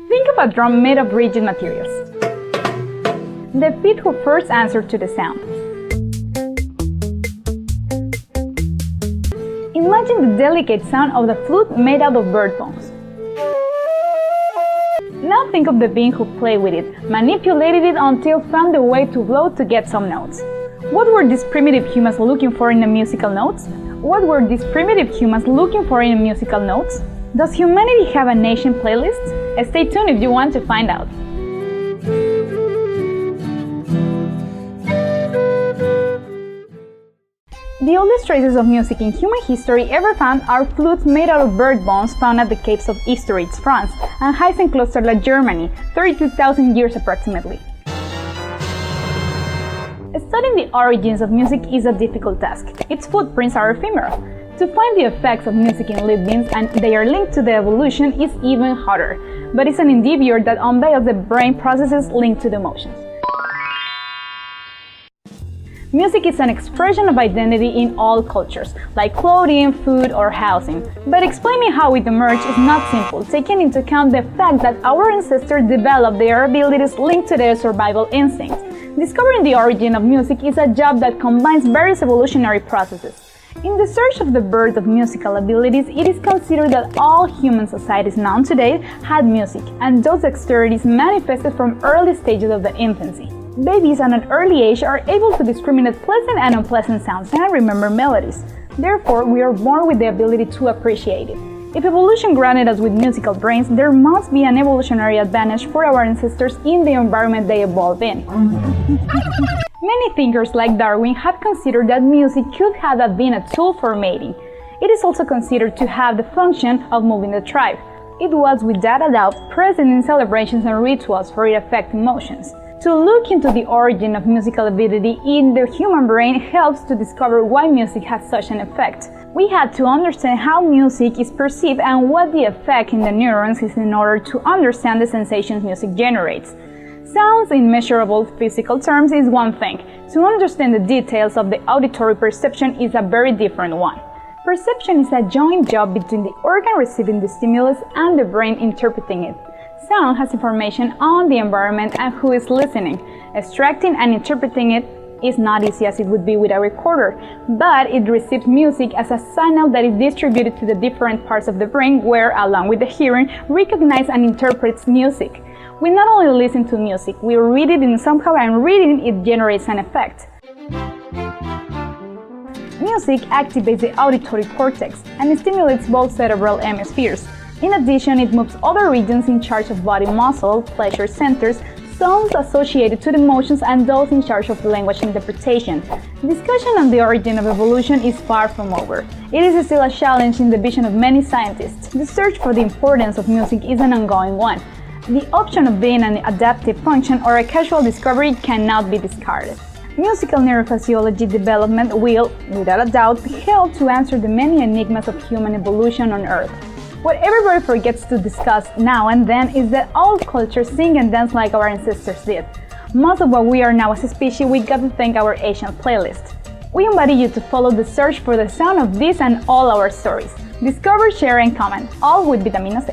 Think of a drum made of rigid materials. The feet who first answer to the sound. Imagine the delicate sound of the flute made out of bird bones. Now think of the being who played with it, manipulated it until found a way to blow to get some notes. What were these primitive humans looking for in the musical notes? Does humanity have a nation playlist? Stay tuned if you want to find out. The oldest traces of music in human history ever found are flutes made out of bird bones found at the caves of Istritz, France, and Hexenkloster, Germany, 32,000 years approximately. Studying the origins of music is a difficult task. Its footprints are ephemeral. To find the effects of music in lived beings and they are linked to the evolution is even harder, but it's an endeavor that unveils the brain processes linked to the emotions. Music is an expression of identity in all cultures, like clothing, food, or housing. But explaining how it emerged is not simple, taking into account the fact that our ancestors developed their abilities linked to their survival instincts. Discovering the origin of music is a job that combines various evolutionary processes. In the search of the birth of musical abilities, it is considered that all human societies known today had music, and those dexterities manifested from early stages of the infancy. Babies at an early age are able to discriminate pleasant and unpleasant sounds and remember melodies. Therefore, we are born with the ability to appreciate it. If evolution granted us with musical brains, there must be an evolutionary advantage for our ancestors in the environment they evolved in. Many thinkers like Darwin have considered that music could have been a tool for mating. It is also considered to have the function of moving the tribe. It was without a doubt present in celebrations and rituals for it affect emotions. To look into the origin of musical ability in the human brain helps to discover why music has such an effect. We had to understand how music is perceived and what the effect in the neurons is in order to understand the sensations music generates. Sounds in measurable physical terms is one thing. To understand the details of the auditory perception is a very different one. Perception is a joint job between the organ receiving the stimulus and the brain interpreting it. Sound has information on the environment and who is listening. Extracting and interpreting it is not easy as it would be with a recorder, but it receives music as a signal that is distributed to the different parts of the brain where, along with the hearing, recognize and interprets music. We not only listen to music, we read it and somehow and reading it generates an effect. Music activates the auditory cortex and stimulates both cerebral hemispheres. In addition, it moves other regions in charge of body muscle, pleasure centers, zones associated to the emotions, and those in charge of language interpretation. Discussion on the origin of evolution is far from over. It is still a challenge in the vision of many scientists. The search for the importance of music is an ongoing one. The option of being an adaptive function or a casual discovery cannot be discarded. Musical neurophysiology development will, without a doubt, help to answer the many enigmas of human evolution on Earth. What everybody forgets to discuss now and then is that all cultures sing and dance like our ancestors did. Most of what we are now as a species, we got to thank our ancient playlist. We invite you to follow the search for the sound of this and all our stories. Discover, share, and comment, all with Vitamina C.